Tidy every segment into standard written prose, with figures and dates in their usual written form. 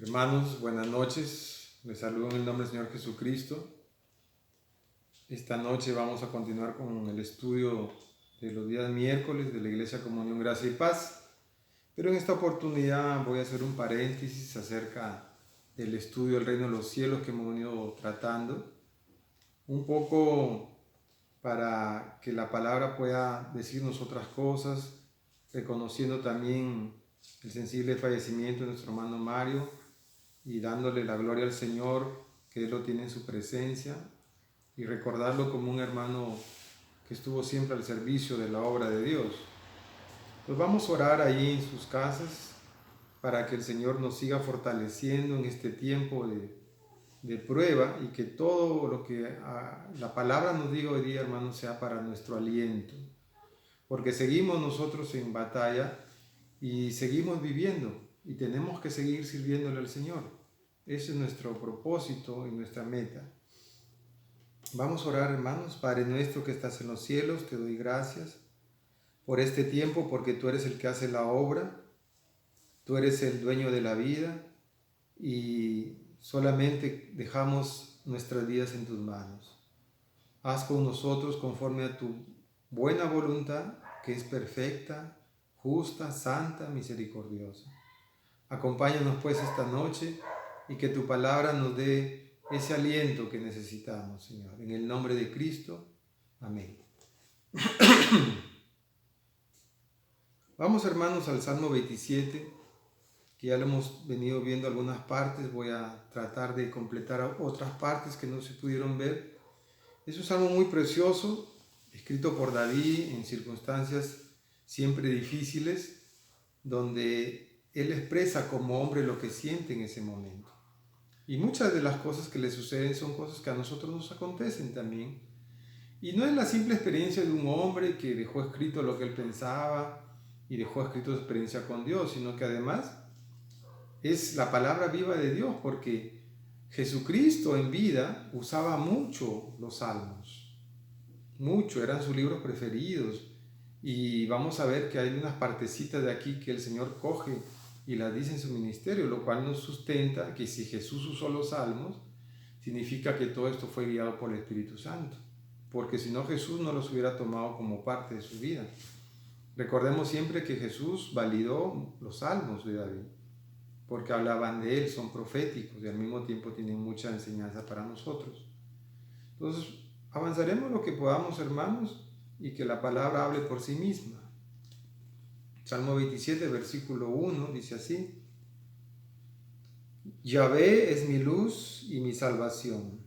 Hermanos, buenas noches. Les saludo en el nombre del Señor Jesucristo. Esta noche vamos a continuar con el estudio de los días miércoles de la Iglesia Comunión, Gracia y Paz. Pero en esta oportunidad voy a hacer un paréntesis acerca del estudio del Reino de los Cielos que hemos venido tratando. Un poco para que la palabra pueda decirnos otras cosas, reconociendo también el sensible fallecimiento de nuestro hermano Mario, y dándole la gloria al Señor, que Él lo tiene en su presencia, y recordarlo como un hermano que estuvo siempre al servicio de la obra de Dios. Pues vamos a orar ahí en sus casas para que el Señor nos siga fortaleciendo en este tiempo de prueba y que todo lo que la palabra nos diga hoy día, hermanos, sea para nuestro aliento. Porque seguimos nosotros en batalla y seguimos viviendo y tenemos que seguir sirviéndole al Señor. Ese es nuestro propósito y nuestra meta. Vamos a orar, hermanos. Padre nuestro que estás en los cielos, te doy gracias por este tiempo, porque tú eres el que hace la obra, tú eres el dueño de la vida y solamente dejamos nuestras vidas en tus manos. Haz con nosotros conforme a tu buena voluntad, que es perfecta, justa, santa, misericordiosa. Acompáñanos pues esta noche y que tu palabra nos dé ese aliento que necesitamos, Señor. En el nombre de Cristo, amén. Vamos, hermanos, al Salmo 27, que ya lo hemos venido viendo algunas partes. Voy a tratar de completar otras partes que no se pudieron ver. Es un salmo muy precioso, escrito por David en circunstancias siempre difíciles, donde él expresa como hombre lo que siente en ese momento. Y muchas de las cosas que le suceden son cosas que a nosotros nos acontecen también. Y no es la simple experiencia de un hombre que dejó escrito lo que él pensaba y dejó escrito su experiencia con Dios, sino que además es la palabra viva de Dios, porque Jesucristo en vida usaba mucho los salmos. Mucho, eran sus libros preferidos. Y vamos a ver que hay unas partecitas de aquí que el Señor coge y las dice en su ministerio, lo cual nos sustenta que si Jesús usó los salmos, significa que todo esto fue guiado por el Espíritu Santo, porque si no, Jesús no los hubiera tomado como parte de su vida. Recordemos siempre que Jesús validó los salmos de David, porque hablaban de él, son proféticos y al mismo tiempo tienen mucha enseñanza para nosotros. Entonces, avanzaremos lo que podamos, hermanos, y que la palabra hable por sí misma. Salmo 27, versículo 1, dice así: Yahvé es mi luz y mi salvación.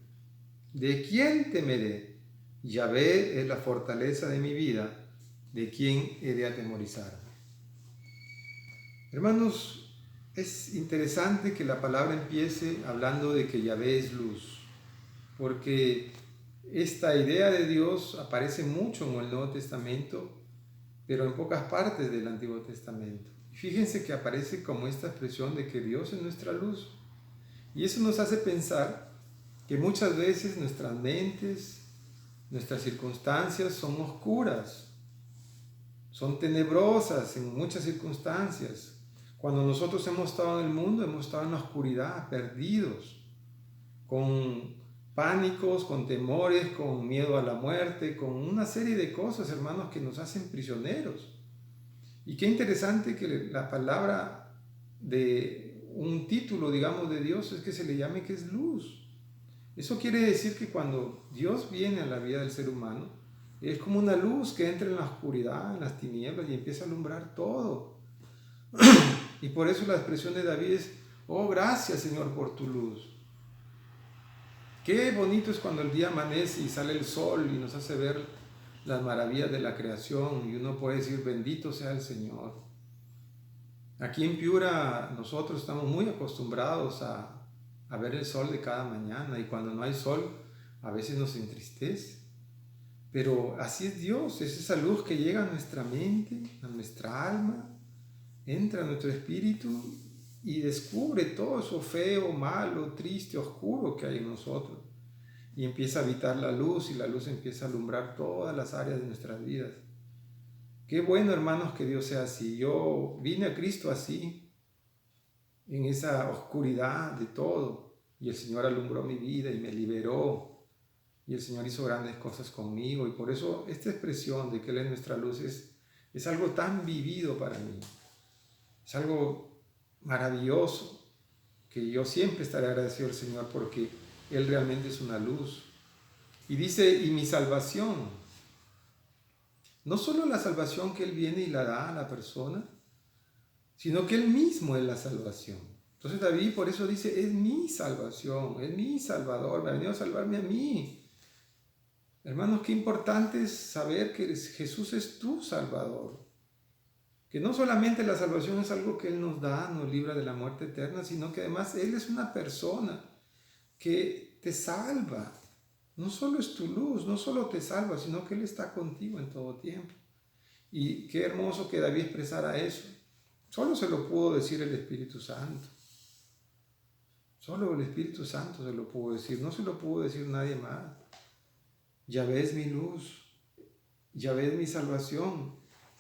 ¿De quién temeré? Yahvé es la fortaleza de mi vida. ¿De quién he de atemorizarme? Hermanos, es interesante que la palabra empiece hablando de que Yahvé es luz, porque esta idea de Dios aparece mucho en el Nuevo Testamento, pero en pocas partes del Antiguo Testamento. Fíjense que aparece como esta expresión de que Dios es nuestra luz. Y eso nos hace pensar que muchas veces nuestras mentes, nuestras circunstancias son oscuras, son tenebrosas en muchas circunstancias. Cuando nosotros hemos estado en el mundo, hemos estado en la oscuridad, perdidos, con pánicos, con temores, con miedo a la muerte, con una serie de cosas, hermanos, que nos hacen prisioneros. Y qué interesante que la palabra de un título, digamos, de Dios es que se le llame que es luz. Eso quiere decir que cuando Dios viene a la vida del ser humano, es como una luz que entra en la oscuridad, en las tinieblas y empieza a alumbrar todo. Y por eso la expresión de David es: oh, gracias, Señor, por tu luz. Qué bonito es cuando el día amanece y sale el sol y nos hace ver las maravillas de la creación y uno puede decir: bendito sea el Señor. Aquí en Piura nosotros estamos muy acostumbrados a ver el sol de cada mañana, y cuando no hay sol a veces nos entristece. Pero así es Dios, es esa luz que llega a nuestra mente, a nuestra alma, entra a nuestro espíritu y descubre todo eso feo, malo, triste, oscuro que hay en nosotros. Y empieza a habitar la luz, y la luz empieza a alumbrar todas las áreas de nuestras vidas. Qué bueno, hermanos, que Dios sea así. Yo vine a Cristo así. en esa oscuridad de todo. Y el Señor alumbró mi vida y me liberó. Y el Señor hizo grandes cosas conmigo. Y por eso esta expresión de que Él es nuestra luz es algo tan vivido para mí. Es algo maravilloso que yo siempre estaré agradecido al Señor porque Él realmente es una luz. Y dice, y mi salvación, no solo la salvación que Él viene y la da a la persona, sino que Él mismo es la salvación. Entonces David por eso dice, es mi salvación, es mi Salvador, me ha venido a salvarme a mí. Hermanos, qué importante es saber que Jesús es tu Salvador. Que no solamente la salvación es algo que Él nos da, nos libra de la muerte eterna, sino que además Él es una persona que te salva. No solo es tu luz, no solo te salva, sino que Él está contigo en todo tiempo. Y qué hermoso que David expresara eso. Solo se lo pudo decir el Espíritu Santo. Solo el Espíritu Santo se lo pudo decir, no se lo pudo decir nadie más. Yahvé es mi luz, Yahvé es mi salvación.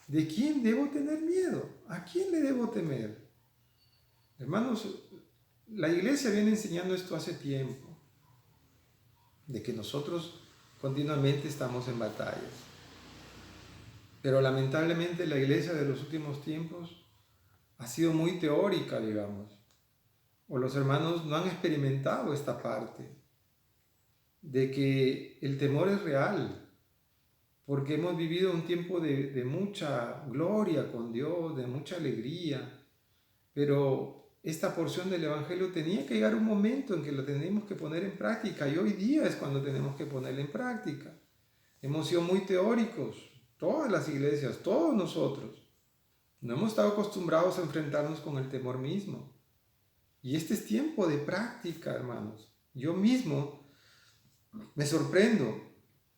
¿De quién debo tener miedo? ¿A quién le debo temer? Hermanos, la iglesia viene enseñando esto hace tiempo, de que nosotros continuamente estamos en batallas. Pero lamentablemente la iglesia de los últimos tiempos ha sido muy teórica, digamos, o los hermanos no han experimentado esta parte de que el temor es real, porque hemos vivido un tiempo de mucha gloria con Dios, de mucha alegría, pero esta porción del Evangelio tenía que llegar un momento en que lo tenemos que poner en práctica, y hoy día es cuando tenemos que ponerla en práctica. Hemos sido muy teóricos, todas las iglesias, todos nosotros. No hemos estado acostumbrados a enfrentarnos con el temor mismo. Y este es tiempo de práctica, hermanos. Yo mismo me sorprendo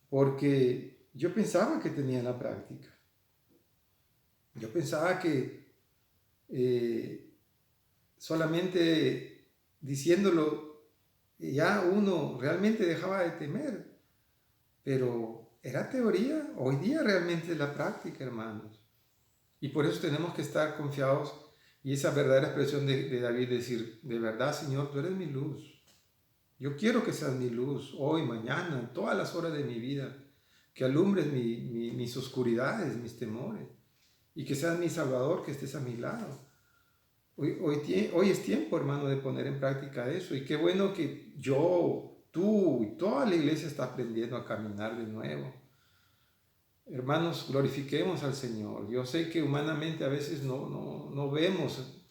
porque yo pensaba que tenía la práctica. Yo pensaba que solamente diciéndolo ya uno realmente dejaba de temer. Pero era teoría, hoy día realmente es la práctica, hermanos. Y por eso tenemos que estar confiados y esa verdadera expresión de David, decir, de verdad, Señor, tú eres mi luz. Yo quiero que seas mi luz hoy, mañana, en todas las horas de mi vida, que alumbres mis oscuridades, mis temores, y que seas mi Salvador, que estés a mi lado. Hoy es tiempo, hermano, de poner en práctica eso, y qué bueno que yo, tú y toda la iglesia está aprendiendo a caminar de nuevo. Hermanos, glorifiquemos al Señor. Yo sé que humanamente a veces no vemos,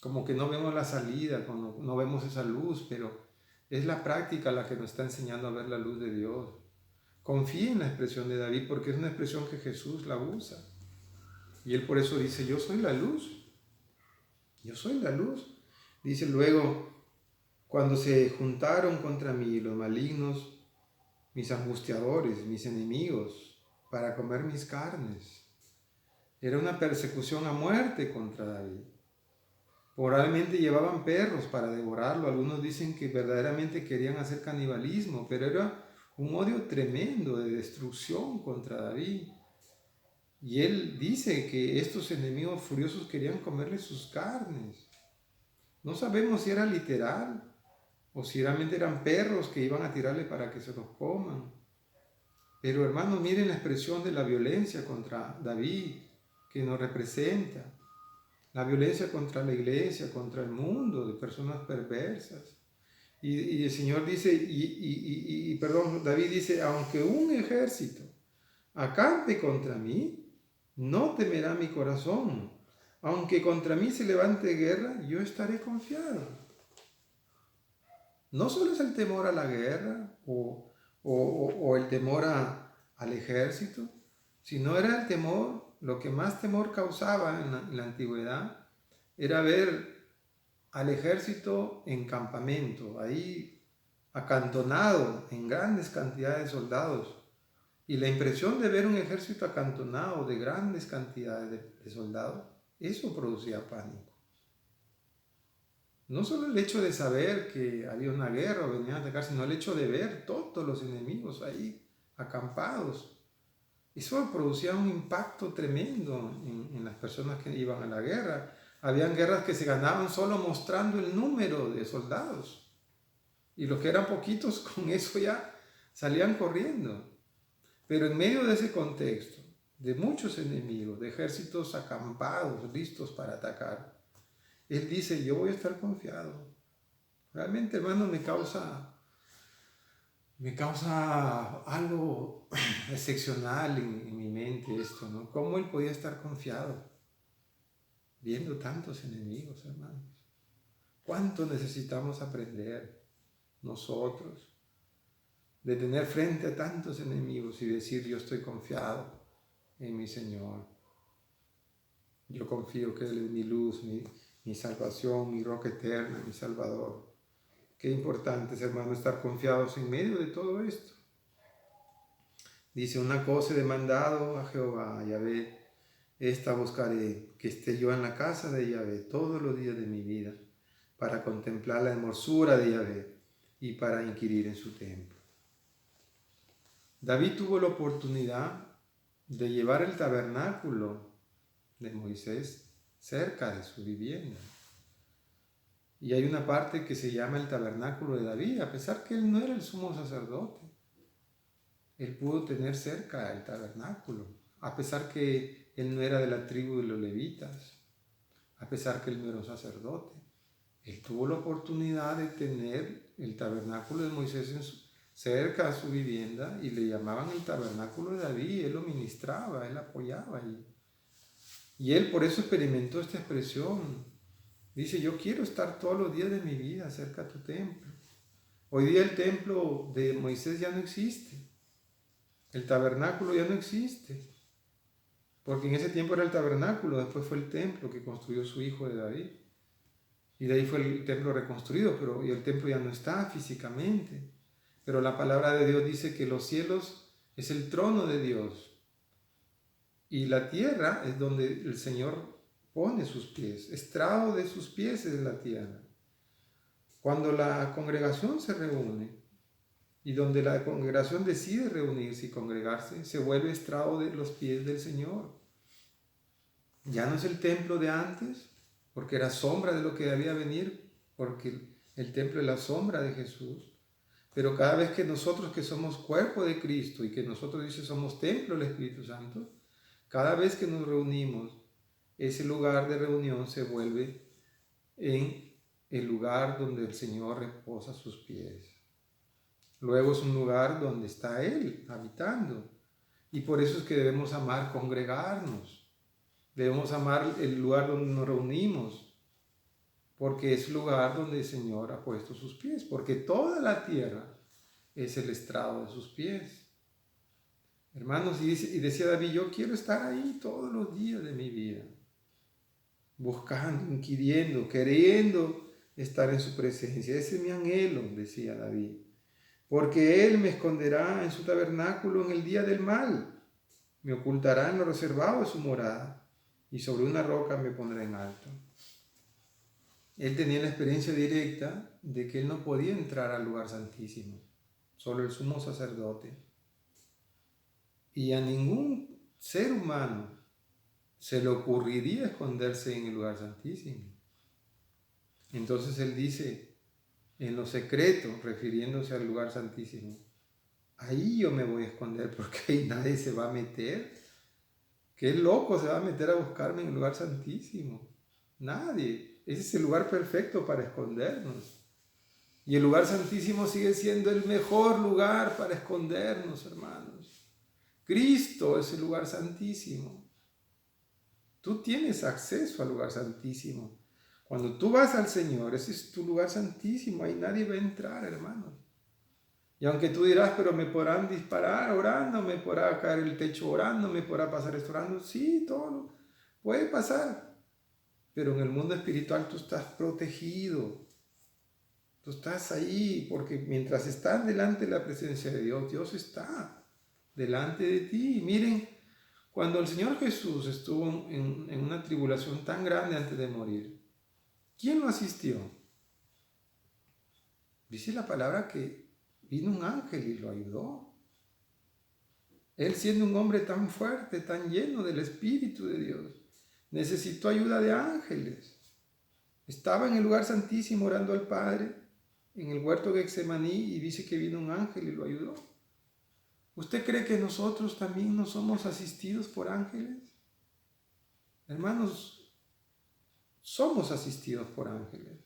como que no vemos la salida, no vemos esa luz, pero es la práctica la que nos está enseñando a ver la luz de Dios. Confíe en la expresión de David porque es una expresión que Jesús la usa. Y él por eso dice, yo soy la luz. Yo soy la luz. Dice luego, cuando se juntaron contra mí los malignos, mis angustiadores, mis enemigos, para comer mis carnes. Era una persecución a muerte contra David. Probablemente llevaban perros para devorarlo. Algunos dicen que verdaderamente querían hacer canibalismo, pero era un odio tremendo de destrucción contra David. Y él dice que estos enemigos furiosos querían comerle sus carnes. No sabemos si era literal o si realmente eran perros que iban a tirarle para que se los coman. Pero hermanos, miren la expresión de la violencia contra David que nos representa. La violencia contra la iglesia, contra el mundo, de personas perversas. Y el Señor dice, David dice, aunque un ejército acampe contra mí, no temerá mi corazón. Aunque contra mí se levante guerra, yo estaré confiado. No solo es el temor a la guerra o el temor al ejército, sino era el temor, lo que más temor causaba en la antigüedad, era ver al ejército en campamento, ahí acantonado en grandes cantidades de soldados. Y la impresión de ver un ejército acantonado de grandes cantidades de soldados, eso producía pánico. No solo el hecho de saber que había una guerra o venían a atacar, sino el hecho de ver todos los enemigos ahí acampados. Eso producía un impacto tremendo en las personas que iban a la guerra. Habían guerras que se ganaban solo mostrando el número de soldados. Y los que eran poquitos con eso ya salían corriendo. Pero en medio de ese contexto, de muchos enemigos, de ejércitos acampados, listos para atacar, él dice, yo voy a estar confiado. Realmente, hermano, me causa algo excepcional en mi mente esto, ¿no? ¿Cómo él podía estar confiado viendo tantos enemigos, hermanos? ¿Cuánto necesitamos aprender nosotros de tener frente a tantos enemigos y decir, yo estoy confiado en mi Señor? Yo confío que Él es mi luz, mi salvación, mi roca eterna, mi Salvador. Qué importante es, hermano, estar confiados en medio de todo esto. Dice, una cosa he demandado a Jehová, a Yahvé, esta buscaré, que esté yo en la casa de Yahvé todos los días de mi vida, para contemplar la hermosura de Yahvé y para inquirir en su templo. David tuvo la oportunidad de llevar el tabernáculo de Moisés cerca de su vivienda. Y hay una parte que se llama el tabernáculo de David, a pesar que él no era el sumo sacerdote. Él pudo tener cerca el tabernáculo, a pesar que él no era de la tribu de los levitas, a pesar que él no era un sacerdote. Él tuvo la oportunidad de tener el tabernáculo de Moisés cerca a su vivienda y le llamaban el tabernáculo de David. Él lo ministraba, él apoyaba ahí. Y él por eso experimentó esta expresión. Dice, yo quiero estar todos los días de mi vida cerca a tu templo. Hoy día el templo de Moisés ya no existe. El tabernáculo ya no existe. Porque en ese tiempo era el tabernáculo, después fue el templo que construyó su hijo de David. Y de ahí fue el templo reconstruido, y el templo ya no está físicamente. Pero la palabra de Dios dice que los cielos es el trono de Dios. Y la tierra es donde el Señor pone sus pies. Estrado de sus pies es la tierra. Cuando la congregación se reúne y donde la congregación decide reunirse y congregarse, se vuelve estrado de los pies del Señor. Ya no es el templo de antes, porque era sombra de lo que debía venir, porque el templo es la sombra de Jesús. Pero cada vez que nosotros que somos cuerpo de Cristo y que nosotros dice somos templo del Espíritu Santo, cada vez que nos reunimos, ese lugar de reunión se vuelve en el lugar donde el Señor reposa sus pies. Luego es un lugar donde está Él habitando. Y por eso es que debemos amar congregarnos. Debemos amar el lugar donde nos reunimos. Porque es el lugar donde el Señor ha puesto sus pies. Porque toda la tierra es el estrado de sus pies. Hermanos, y decía David, yo quiero estar ahí todos los días de mi vida. Buscando, inquiriendo, queriendo estar en su presencia. Ese es mi anhelo, decía David. Porque Él me esconderá en su tabernáculo en el día del mal. Me ocultará en lo reservado de su morada. Y sobre una roca me pondrá en alto. Él tenía la experiencia directa de que él no podía entrar al lugar santísimo. Solo el sumo sacerdote. Y a ningún ser humano se le ocurriría esconderse en el lugar santísimo. Entonces él dice, en lo secreto, refiriéndose al lugar santísimo, ahí yo me voy a esconder porque ahí nadie se va a meter. ¿Qué loco se va a meter a buscarme en el lugar santísimo? Nadie. Ese es el lugar perfecto para escondernos. Y el lugar santísimo sigue siendo el mejor lugar para escondernos, hermanos. Cristo es el lugar santísimo. Tú tienes acceso al lugar santísimo. Cuando tú vas al Señor, ese es tu lugar santísimo. Ahí nadie va a entrar, hermanos. Y aunque tú dirás, pero me podrán disparar orando, me podrá caer el techo orando, me podrá pasar esto orando. Sí, todo puede pasar. Pero en el mundo espiritual tú estás protegido. Tú estás ahí porque mientras estás delante de la presencia de Dios, Dios está delante de ti. Miren, cuando el Señor Jesús estuvo en una tribulación tan grande antes de morir, ¿quién lo asistió? Dice la palabra que vino un ángel y lo ayudó. Él siendo un hombre tan fuerte, tan lleno del Espíritu de Dios, necesitó ayuda de ángeles. Estaba en el lugar santísimo orando al Padre, en el huerto de Getsemaní, y dice que vino un ángel y lo ayudó. ¿Usted cree que nosotros también no somos asistidos por ángeles? Hermanos, somos asistidos por ángeles.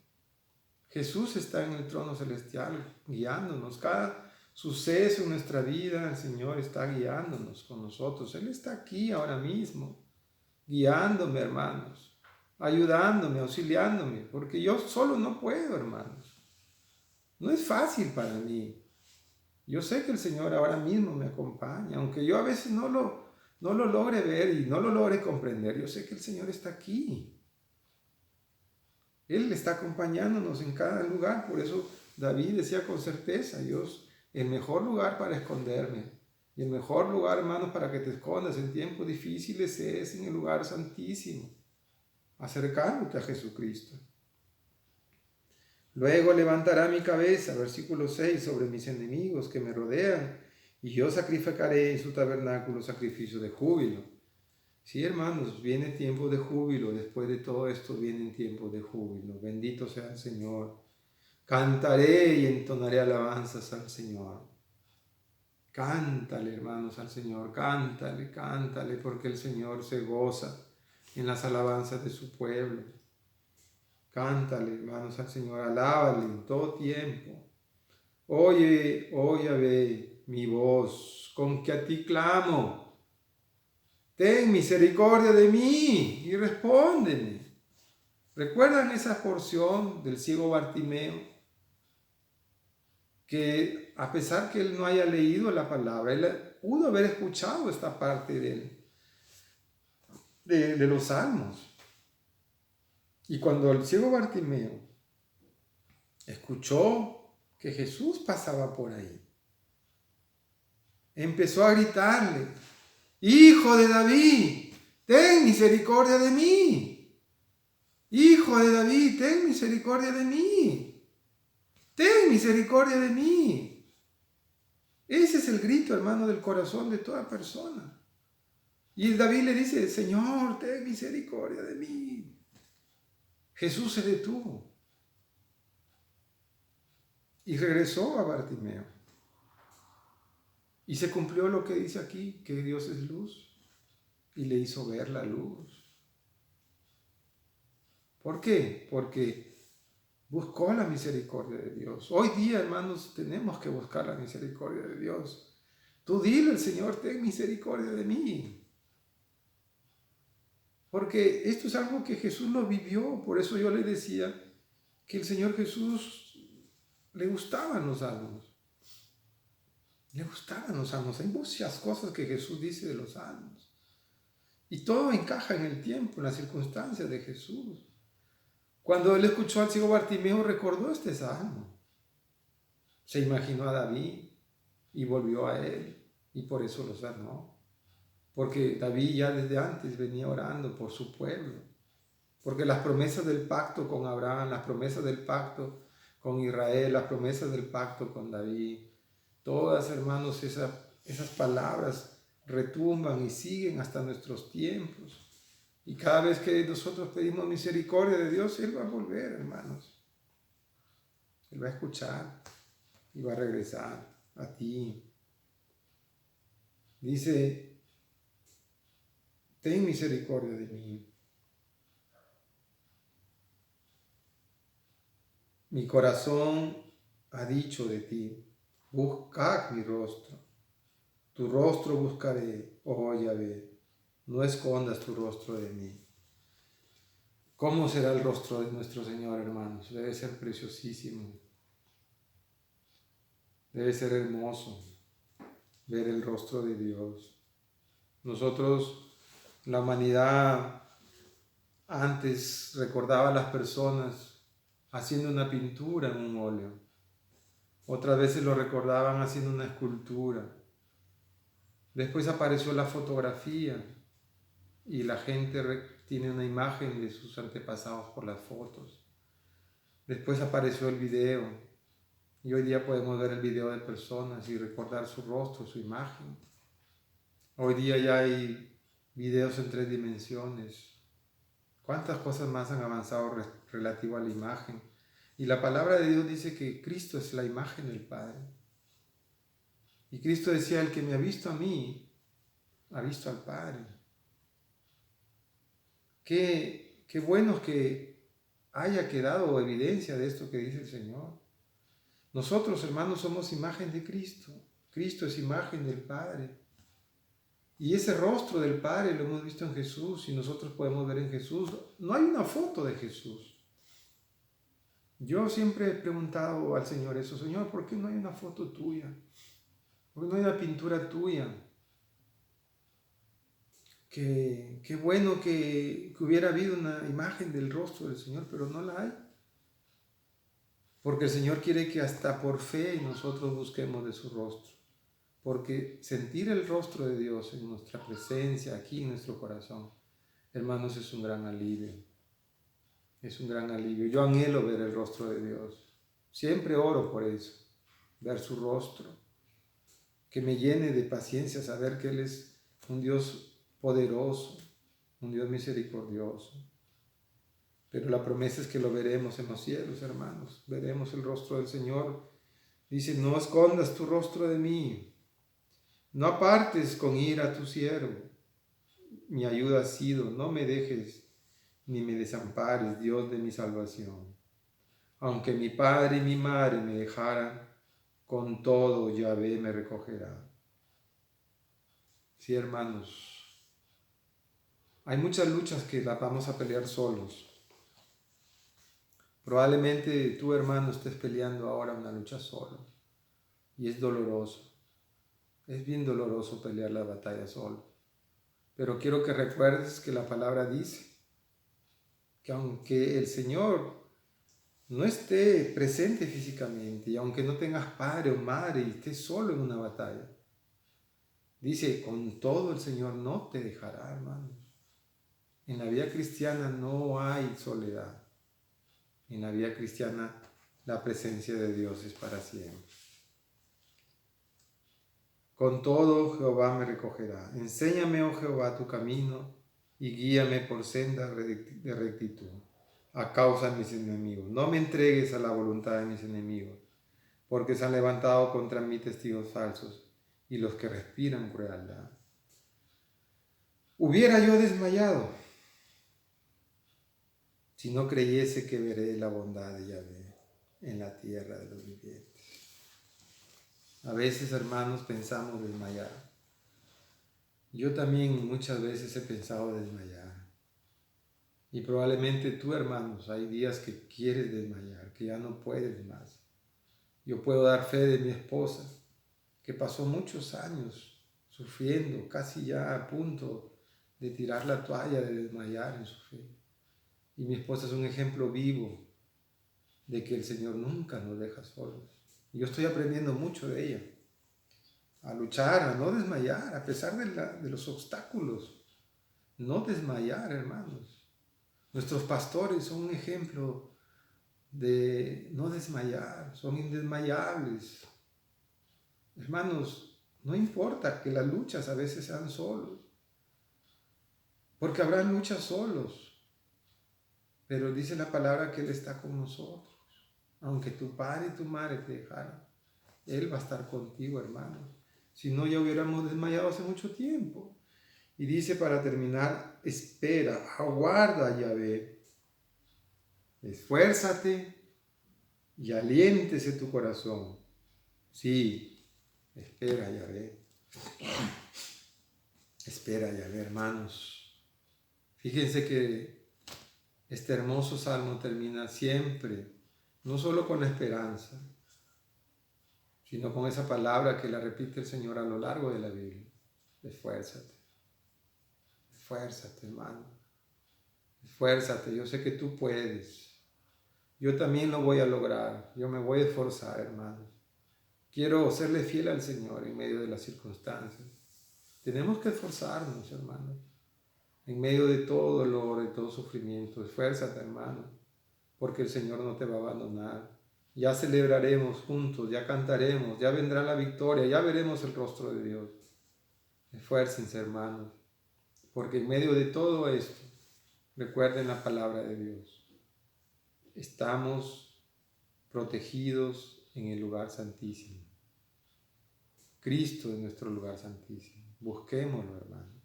Jesús está en el trono celestial guiándonos. Cada suceso en nuestra vida, el Señor está guiándonos con nosotros. Él está aquí ahora mismo, guiándome, hermanos, ayudándome, auxiliándome, porque yo solo no puedo, hermanos. No es fácil para mí. Yo sé que el Señor ahora mismo me acompaña, aunque yo a veces no lo logre ver y no lo logre comprender. Yo sé que el Señor está aquí. Él está acompañándonos en cada lugar. Por eso David decía con certeza, Dios, el mejor lugar para esconderme y el mejor lugar, hermanos, para que te escondas en tiempos difíciles es en el lugar santísimo, acercándote a Jesucristo. Luego levantará mi cabeza, versículo 6, sobre mis enemigos que me rodean, y yo sacrificaré en su tabernáculo sacrificio de júbilo. Sí, hermanos, viene tiempo de júbilo. Después de todo esto vienen tiempos de júbilo. Bendito sea el Señor. Cantaré y entonaré alabanzas al Señor. Cántale, hermanos, al Señor. Cántale, cántale, porque el Señor se goza en las alabanzas de su pueblo. Cántale, hermanos, al Señor. Alábale en todo tiempo. Oye, ve mi voz, con que a ti clamo. Ten misericordia de mí y respóndeme. ¿Recuerdan esa porción del ciego Bartimeo? Que a pesar que él no haya leído la palabra, él pudo haber escuchado esta parte de los salmos. Y cuando el ciego Bartimeo escuchó que Jesús pasaba por ahí, empezó a gritarle: Hijo de David, ten misericordia de mí. Hijo de David, ten misericordia de mí. Ten misericordia de mí. Ese es el grito, hermano, del corazón de toda persona. Y David le dice: Señor, ten misericordia de mí. Jesús se detuvo y regresó a Bartimeo. Y se cumplió lo que dice aquí, que Dios es luz, y le hizo ver la luz. ¿Por qué? Porque buscó la misericordia de Dios. Hoy día, hermanos, tenemos que buscar la misericordia de Dios. Tú dile al Señor: ten misericordia de mí. Porque esto es algo que Jesús lo vivió. Por eso yo le decía que el Señor Jesús le gustaban los salmos. Le gustaban los salmos. Hay muchas cosas que Jesús dice de los salmos. Y todo encaja en el tiempo, en las circunstancias de Jesús. Cuando él escuchó al ciego Bartimeo, recordó este salmo. Se imaginó a David y volvió a él. Y por eso lo sanó. Porque David ya desde antes venía orando por su pueblo. Porque las promesas del pacto con Abraham, las promesas del pacto con Israel, las promesas del pacto con David, todas, hermanos, esas palabras retumban y siguen hasta nuestros tiempos. Y cada vez que nosotros pedimos misericordia de Dios, Él va a volver, hermanos. Él va a escuchar y va a regresar a ti. Dice: ten misericordia de mí. Mi corazón ha dicho de ti: buscad mi rostro. Tu rostro buscaré, oh Yahvé. No escondas tu rostro de mí. ¿Cómo será el rostro de nuestro Señor, hermanos? Debe ser preciosísimo. Debe ser hermoso ver el rostro de Dios. Nosotros, la humanidad, antes recordaba a las personas haciendo una pintura en un óleo. Otras veces lo recordaban haciendo una escultura. Después apareció la fotografía y la gente tiene una imagen de sus antepasados por las fotos. Después apareció el video y hoy día podemos ver el video de personas y recordar su rostro, su imagen. Hoy día ya hay videos en 3 dimensiones ¿Cuántas cosas más han avanzado relativo a la imagen? Y la palabra de Dios dice que Cristo es la imagen del Padre. Y Cristo decía, el que me ha visto a mí, ha visto al Padre. Qué bueno que haya quedado evidencia de esto que dice el Señor. Nosotros, hermanos, somos imagen de Cristo. Cristo es imagen del Padre. Y ese rostro del Padre lo hemos visto en Jesús y nosotros podemos ver en Jesús. No hay una foto de Jesús. Yo siempre he preguntado al Señor eso, Señor, ¿por qué no hay una foto tuya? ¿Por qué no hay una pintura tuya? Qué bueno que hubiera habido una imagen del rostro del Señor, pero no la hay. Porque el Señor quiere que hasta por fe nosotros busquemos de su rostro. Porque sentir el rostro de Dios en nuestra presencia, aquí en nuestro corazón, hermanos, es un gran alivio. Es un gran alivio. Yo anhelo ver el rostro de Dios. Siempre oro por eso, ver su rostro. Que me llene de paciencia saber que Él es un Dios poderoso, un Dios misericordioso. Pero la promesa es que lo veremos en los cielos, hermanos. Veremos el rostro del Señor. Dice, no escondas tu rostro de mí. No apartes con ira a tu siervo. Mi ayuda ha sido, no me dejes ni me desampares, Dios de mi salvación. Aunque mi padre y mi madre me dejaran, con todo Yahvé me recogerá. Sí, hermanos, hay muchas luchas que las vamos a pelear solos. Probablemente tú, hermano, estés peleando ahora una lucha solo. Y es doloroso. Es bien doloroso pelear la batalla solo. Pero quiero que recuerdes que la palabra dice que aunque el Señor no esté presente físicamente y aunque no tengas padre o madre y estés solo en una batalla, dice, con todo el Señor no te dejará, hermanos. En la vida cristiana no hay soledad. En la vida cristiana la presencia de Dios es para siempre. Con todo Jehová me recogerá. Enséñame, oh Jehová, tu camino y guíame por sendas de rectitud a causa de mis enemigos. No me entregues a la voluntad de mis enemigos, porque se han levantado contra mí testigos falsos y los que respiran crueldad. Hubiera yo desmayado si no creyese que veré la bondad de Yahvé en la tierra de los vivientes. A veces, hermanos, pensamos desmayar. Yo también muchas veces he pensado desmayar. Y probablemente tú, hermanos, hay días que quieres desmayar, que ya no puedes más. Yo puedo dar fe de mi esposa, que pasó muchos años sufriendo, casi ya a punto de tirar la toalla, de desmayar en su fe. Y mi esposa es un ejemplo vivo de que el Señor nunca nos deja solos. Y yo estoy aprendiendo mucho de ella, a luchar, a no desmayar, a pesar de los obstáculos. No desmayar, hermanos. Nuestros pastores son un ejemplo de no desmayar, son indesmayables. Hermanos, no importa que las luchas a veces sean solos, porque habrán luchas solos, pero dice la palabra que Él está con nosotros. Aunque tu padre y tu madre te dejaran, Él va a estar contigo, hermanos. Si no, ya hubiéramos desmayado hace mucho tiempo. Y dice para terminar, espera, aguarda a Yahvé. Esfuérzate y aliéntese tu corazón. Sí, espera a Yahvé. Espera a Yahvé, hermanos. Fíjense que este hermoso salmo termina siempre, no solo con la esperanza, sino con esa palabra que la repite el Señor a lo largo de la Biblia. Esfuérzate. Esfuérzate, hermano. Esfuérzate, yo sé que tú puedes. Yo también lo voy a lograr. Yo me voy a esforzar, hermanos. Quiero serle fiel al Señor en medio de las circunstancias. Tenemos que esforzarnos, hermanos. En medio de todo dolor, de todo sufrimiento. Esfuérzate, hermano, porque el Señor no te va a abandonar. Ya celebraremos juntos, ya cantaremos, ya vendrá la victoria, ya veremos el rostro de Dios. Esfuércense, hermanos, porque en medio de todo esto, recuerden la palabra de Dios. Estamos protegidos en el lugar santísimo. Cristo es nuestro lugar santísimo. Busquémoslo, hermanos.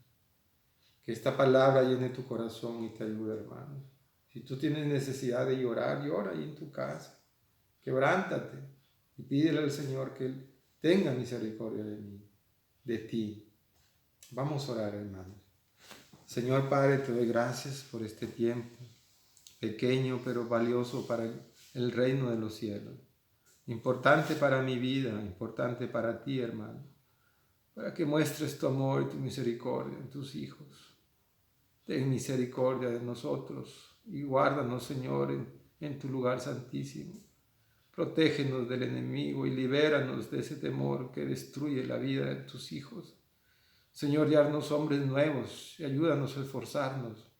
Que esta palabra llene tu corazón y te ayude, hermanos. Si tú tienes necesidad de llorar, llora ahí en tu casa. Quebrántate y pídele al Señor que Él tenga misericordia de mí, de ti. Vamos a orar, hermanos. Señor Padre, te doy gracias por este tiempo, pequeño pero valioso para el reino de los cielos. Importante para mi vida, importante para ti, hermano, para que muestres tu amor y tu misericordia en tus hijos. Ten misericordia de nosotros y guárdanos, Señor, en tu lugar santísimo. Protégenos del enemigo y libéranos de ese temor que destruye la vida de tus hijos. Señor, y haznos hombres nuevos y ayúdanos a esforzarnos.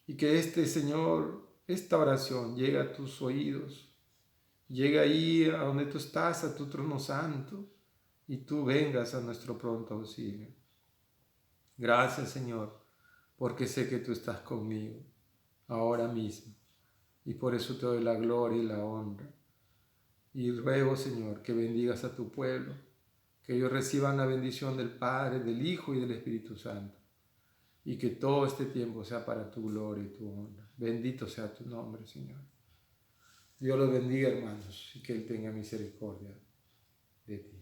Y que Señor, esta oración llegue a tus oídos. Llegue ahí a donde tú estás, a tu trono santo, y tú vengas a nuestro pronto auxilio. Gracias, Señor, porque sé que tú estás conmigo ahora mismo. Y por eso te doy la gloria y la honra. Y ruego, Señor, que bendigas a tu pueblo, que ellos reciban la bendición del Padre, del Hijo y del Espíritu Santo, y que todo este tiempo sea para tu gloria y tu honra. Bendito sea tu nombre, Señor. Dios los bendiga, hermanos, y que Él tenga misericordia de ti.